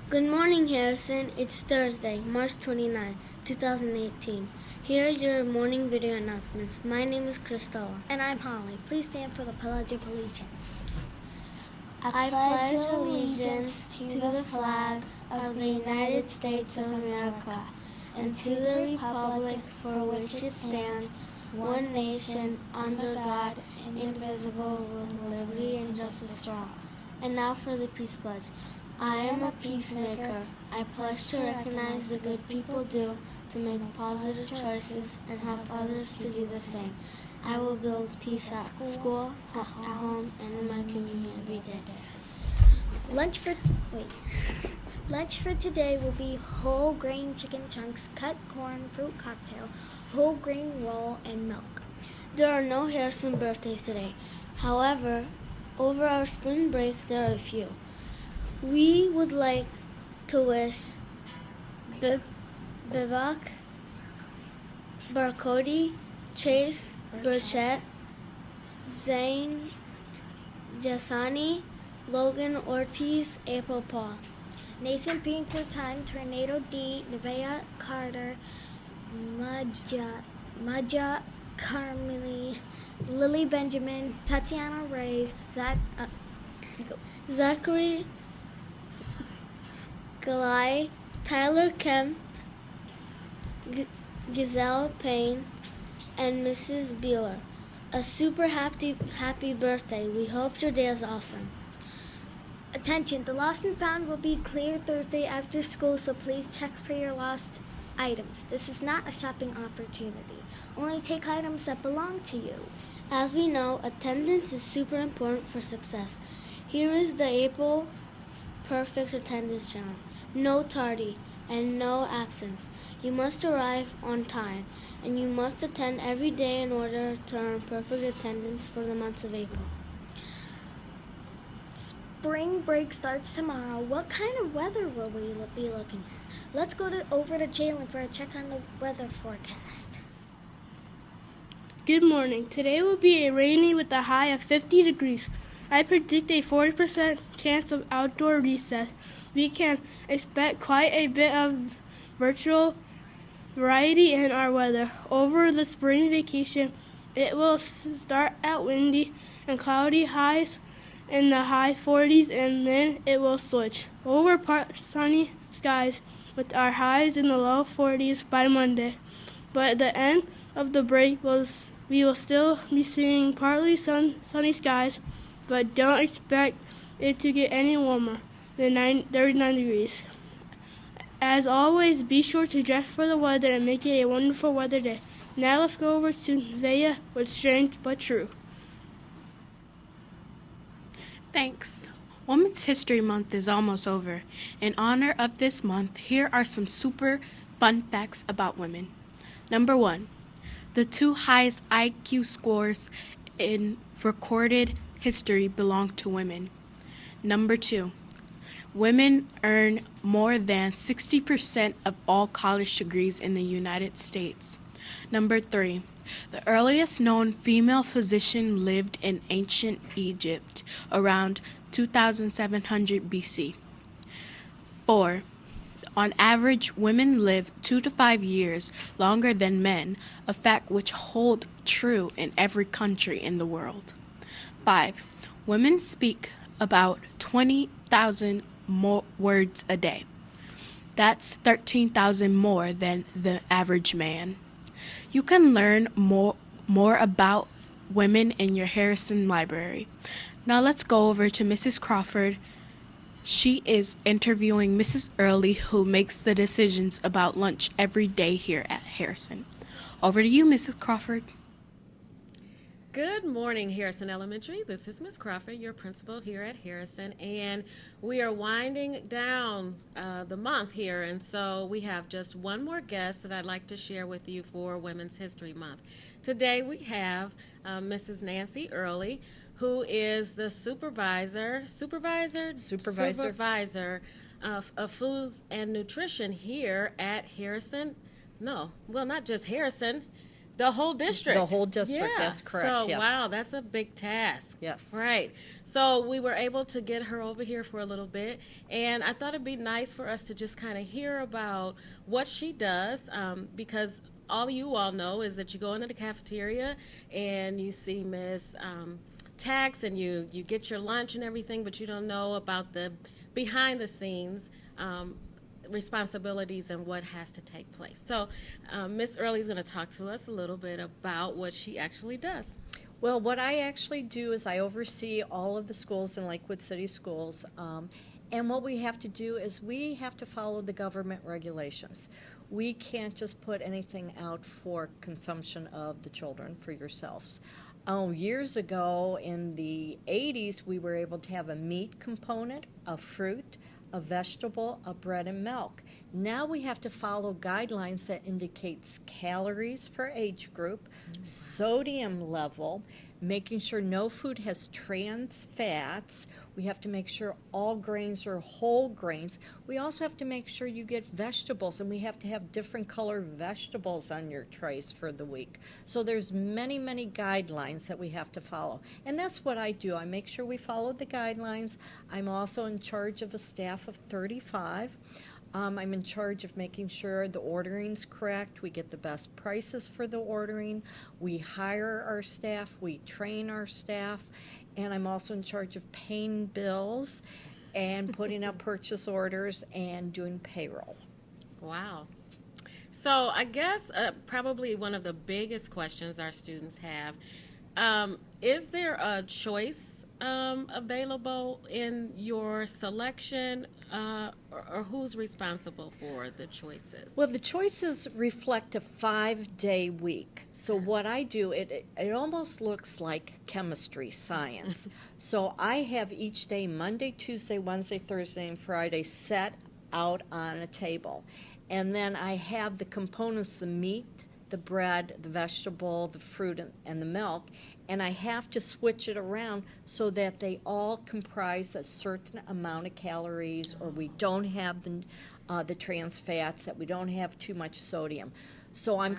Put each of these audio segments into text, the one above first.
Good morning, Harrison. It's Thursday, March 29, 2018. Here are your morning video announcements. My name is Christella. And I'm Holly. Please stand for the Pledge of Allegiance. I pledge allegiance to the flag of the United States of America and to the republic for which it stands, one nation, under God, indivisible, with liberty and justice for all. And now for the peace pledge. I am a peacemaker. I pledge to recognize the good people do, to make positive choices, and help others to do the same. I will build peace at school, at home, and in my community every day. Lunch for today will be whole grain chicken chunks, cut corn fruit cocktail, whole grain roll, and milk. There are no Harrison birthdays today. However, over our spring break, there are a few. We would like to wish Bibak, Barcody, Chase, Burchett, Zane, Jasani, Logan Ortiz, April Paul, Nathan Pinkerton, Tornado D, Nevaeh Carter, Maja Carmeli, Lily Benjamin, Tatiana Reyes, Zachary Skalai, Tyler Kemp, Giselle Payne, and Mrs. Beeler. A super happy birthday. We hope your day is awesome. Attention, the lost and found will be cleared Thursday after school, so please check for your lost items. This is not a shopping opportunity. Only take items that belong to you. As we know, attendance is super important for success. Here is the April Perfect Attendance Challenge. No tardy and no absence. You must arrive on time, and you must attend every day in order to earn perfect attendance for the month of April. Spring break starts tomorrow. What kind of weather will we be looking at? Let's go over to Jalen for a check on the weather forecast. Good morning. Today will be rainy with a high of 50 degrees. I predict a 40% chance of outdoor recess. We can expect quite a bit of virtual variety in our weather. Over the spring vacation, it will start out windy and cloudy, highs in the high 40s, and then it will switch over part sunny skies with our highs in the low 40s by Monday. But at the end of the break, we will still be seeing partly sunny skies, but don't expect it to get any warmer than 39 degrees. As always, be sure to dress for the weather and make it a wonderful weather day. Now let's go over to Nevaeh with Strange But True. Thanks. Women's History Month is almost over. In honor of this month, here are some super fun facts about women. Number 1. The 2 highest IQ scores in recorded history belong to women. Number 2. Women earn more than 60% of all college degrees in the United States. Number 3. The earliest known female physician lived in ancient Egypt around 2700 BC. 4. On average, women live 2 to 5 years longer than men, a fact which holds true in every country in the world. 5. Women speak about 20,000 more words a day. That's 13,000 more than the average man. You can learn more about women in your Harrison Library. Now let's go over to Mrs. Crawford. She is interviewing Mrs. Early, who makes the decisions about lunch every day here at Harrison. Over to you, Mrs. Crawford. Good morning, Harrison Elementary. This is Ms. Crawford, your principal here at Harrison, and we are winding down the month here, and so we have just one more guest that I'd like to share with you for Women's History Month. Today we have Mrs. Nancy Early, who is the supervisor of foods and nutrition here at Harrison. No, well, not just Harrison. The whole district. The whole district, Yeah. that's correct, So, yes. wow, that's a big task. Yes. Right. So we were able to get her over here for a little bit, and I thought it'd be nice for us to just kind of hear about what she does, because all you all know is that you go into the cafeteria and you see Miss Tax, and you get your lunch and everything, but you don't know about the behind the scenes responsibilities and what has to take place. So Miss Early is going to talk to us a little bit about what she actually does. Well, what I actually do is I oversee all of the schools in Lakewood City Schools. And what we have to do is we have to follow the government regulations. We can't just put anything out for consumption of the children for yourselves. Years ago, in the 80s, we were able to have a meat component, a fruit, a vegetable, a bread, and milk. Now we have to follow guidelines that indicates calories for age group, sodium level, making sure no food has trans fats. We have to make sure all grains are whole grains. We also have to make sure you get vegetables, and we have to have different color vegetables on your trays for the week. So there's many, many guidelines that we have to follow. And that's what I do. I make sure we follow the guidelines. I'm also in charge of a staff of 35. I'm in charge of making sure the ordering's correct. We get the best prices for the ordering. We hire our staff. We train our staff. And I'm also in charge of paying bills and putting out purchase orders and doing payroll. Wow. So I guess probably one of the biggest questions our students have, is there a choice available in your selection, or who's responsible for the choices? Well, the choices reflect a 5-day week. So what I do, it almost looks like chemistry, science. So I have each day, Monday, Tuesday, Wednesday, Thursday, and Friday, set out on a table. And then I have the components, the meat, the bread, the vegetable, the fruit, and the milk, and I have to switch it around so that they all comprise a certain amount of calories, or we don't have the trans fats, that we don't have too much sodium. So I'm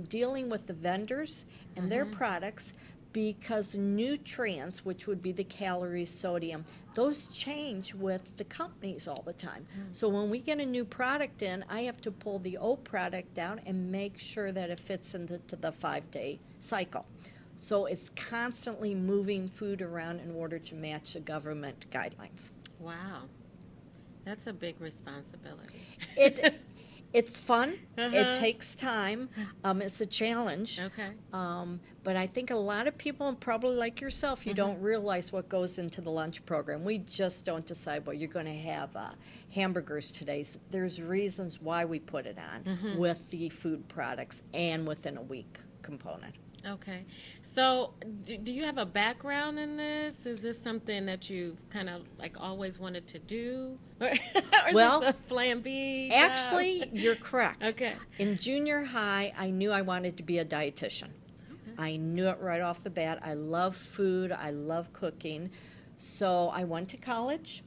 dealing with the vendors and their products, because nutrients, which would be the calories, sodium, those change with the companies all the time. So when we get a new product in, I have to pull the old product down and make sure that it fits into the 5-day cycle. So it's constantly moving food around in order to match the government guidelines. Wow. That's a big responsibility. It's fun. It takes time. It's a challenge. Okay. But I think a lot of people, and probably like yourself, you don't realize what goes into the lunch program. We just don't decide, well, you're going to have hamburgers today. There's reasons why we put it on with the food products and within a week component. Okay. So do you have a background in this? Is this something that you've kind of like always wanted to do? Or is Well, this a plan B job? Actually, you're correct. Okay. In junior high, I knew I wanted to be a dietitian. I knew it right off the bat. I love food. I love cooking. So I went to college,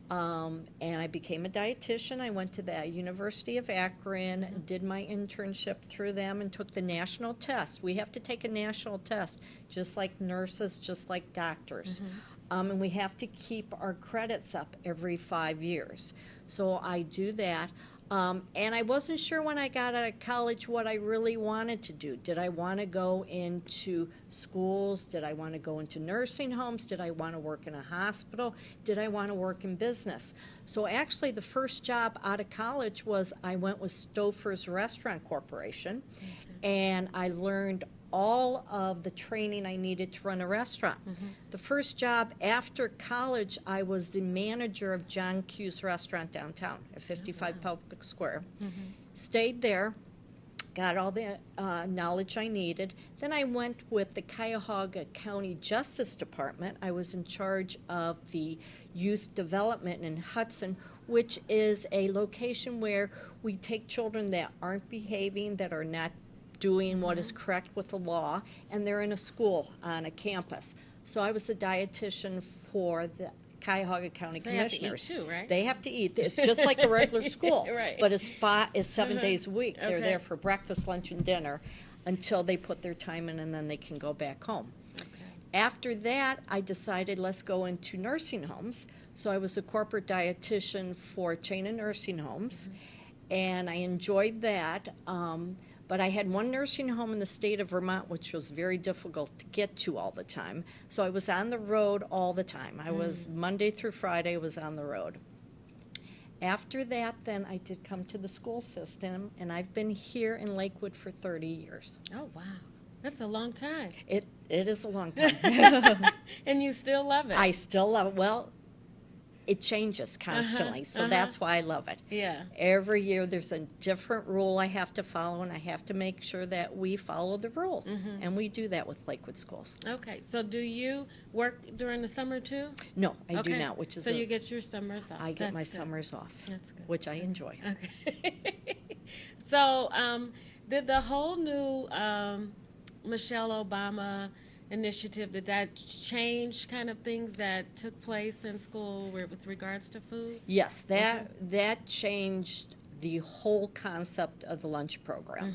and I became a dietitian. I went to the University of Akron, did my internship through them, and took the national test. We have to take a national test, just like nurses, just like doctors. And we have to keep our credits up every 5 years. So I do that. And I wasn't sure when I got out of college what I really wanted to do. Did I want to go into schools? Did I want to go into nursing homes? Did I want to work in a hospital? Did I want to work in business? So actually the first job out of college was I went with Stouffer's Restaurant Corporation, and I learned all of the training I needed to run a restaurant. The first job after college, I was the manager of John Q's restaurant downtown at 55 Public Square. Stayed there, got all the knowledge I needed. Then I went with the Cuyahoga County Justice Department. I was in charge of the youth development in Hudson, which is a location where we take children that aren't behaving, that are not doing what is correct with the law, and they're in a school on a campus. So I was a dietitian for the Cuyahoga County So they have to eat Commissioners. too, right? They have to eat. It's just like a regular school, Right. but it's 7 days a week. They're Okay. there for breakfast, lunch, and dinner until they put their time in, and then they can go back home. Okay. After that, I decided let's go into nursing homes. So I was a corporate dietitian for a chain of nursing homes, and I enjoyed that. But I had one nursing home in the state of Vermont, which was very difficult to get to all the time. So I was on the road all the time. I was Monday through Friday was on the road. After that, then I did come to the school system, and I've been here in Lakewood for 30 years. Oh, wow. That's a long time. It is a long time. And you still love it. I still love it. Well, it changes constantly, so that's why I love it. Yeah. Every year there's a different rule I have to follow, and I have to make sure that we follow the rules. And we do that with Lakewood Schools. Okay. So do you work during the summer too? No, I do Okay. not, which is so you get your summers off. I get my That's good. summers off, That's good. which I enjoy. Okay. So did the whole new Michelle Obama initiative, did that change kind of things that took place in school with regards to food? Yes, that changed the whole concept of the lunch program.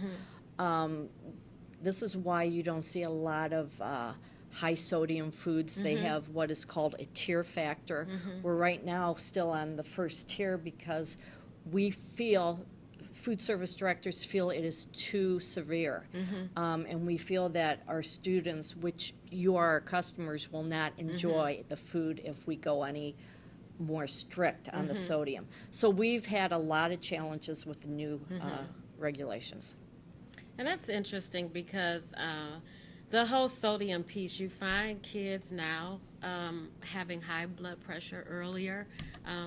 This is why you don't see a lot of high sodium foods. They have what is called a tier factor. We're right now still on the first tier because we feel, food service directors feel it is too severe. And we feel that our students, which you are our customers, will not enjoy the food if we go any more strict on the sodium. So we've had a lot of challenges with the new regulations. And that's interesting because the whole sodium piece, you find kids now having high blood pressure earlier.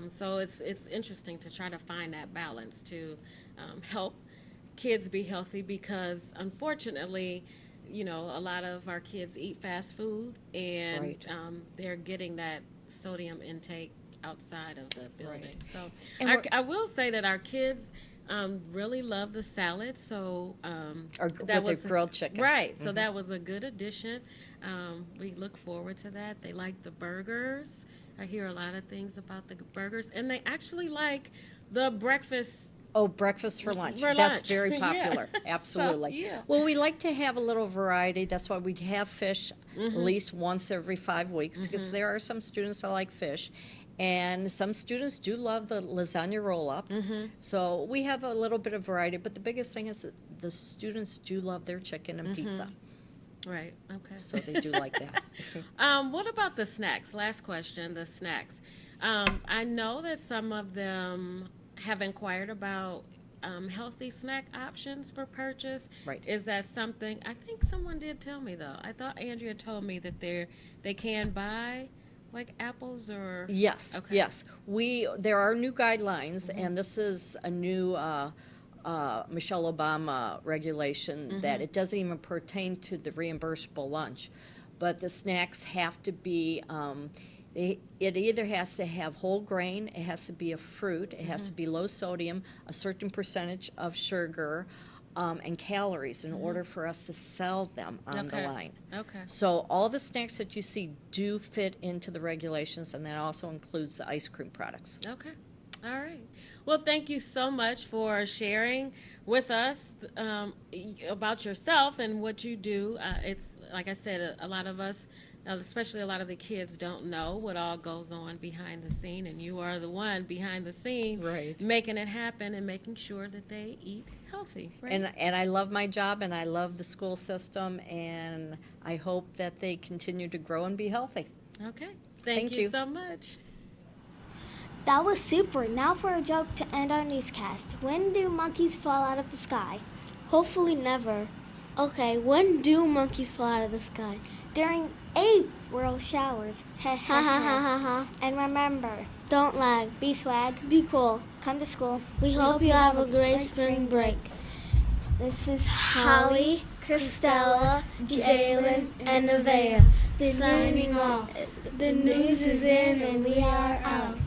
So it's interesting to try to find that balance to help kids be healthy because unfortunately, you know, a lot of our kids eat fast food and Right. They're getting that sodium intake outside of the building. Right. So And I will say that our kids really love the salad. So Or that with the grilled chicken. Right. So that was a good addition. We look forward to that. They like the burgers. I hear a lot of things about the burgers, and they actually like the breakfast. Oh, breakfast for lunch. For That's lunch. very Yeah. popular. Absolutely. So, yeah. Well, we like to have a little variety. That's why we have fish at least once every 5 weeks because there are some students that like fish. And some students do love the lasagna roll-up. So we have a little bit of variety. But the biggest thing is that the students do love their chicken and pizza. Right. Okay. So they do like that. What about the snacks? Last question, the snacks. I know that some of them have inquired about healthy snack options for purchase. Right. Is that something, I think someone did tell me though. I thought Andrea told me that they can buy like apples or. Yes, Okay. yes. There are new guidelines, and this is a new Michelle Obama regulation that it doesn't even pertain to the reimbursable lunch, but the snacks have to be. It either has to have whole grain, it has to be a fruit, it has to be low sodium, a certain percentage of sugar, and calories in order for us to sell them on the Okay. line. Okay. So all the snacks that you see do fit into the regulations, and that also includes the ice cream products. Okay. All right. Well, thank you so much for sharing with us about yourself and what you do. It's like I said, a lot of us, especially a lot of the kids, don't know what all goes on behind the scene, and you are the one behind the scene, Right. making it happen and making sure that they eat healthy. Right? And I love my job, and I love the school system, and I hope that they continue to grow and be healthy. Okay. Thank Thank you you. so much. That was super. Now for a joke to end our newscast. When do monkeys fall out of the sky? Hopefully never. Okay, when do monkeys fall out of the sky? During April showers. Ha ha ha ha ha. And remember, Don't lag. be swag, Be cool. come to school. We hope you have a great spring break. This is Holly, Christella, Jalen, and Nevaeh. Signing off. The news is in and we are out.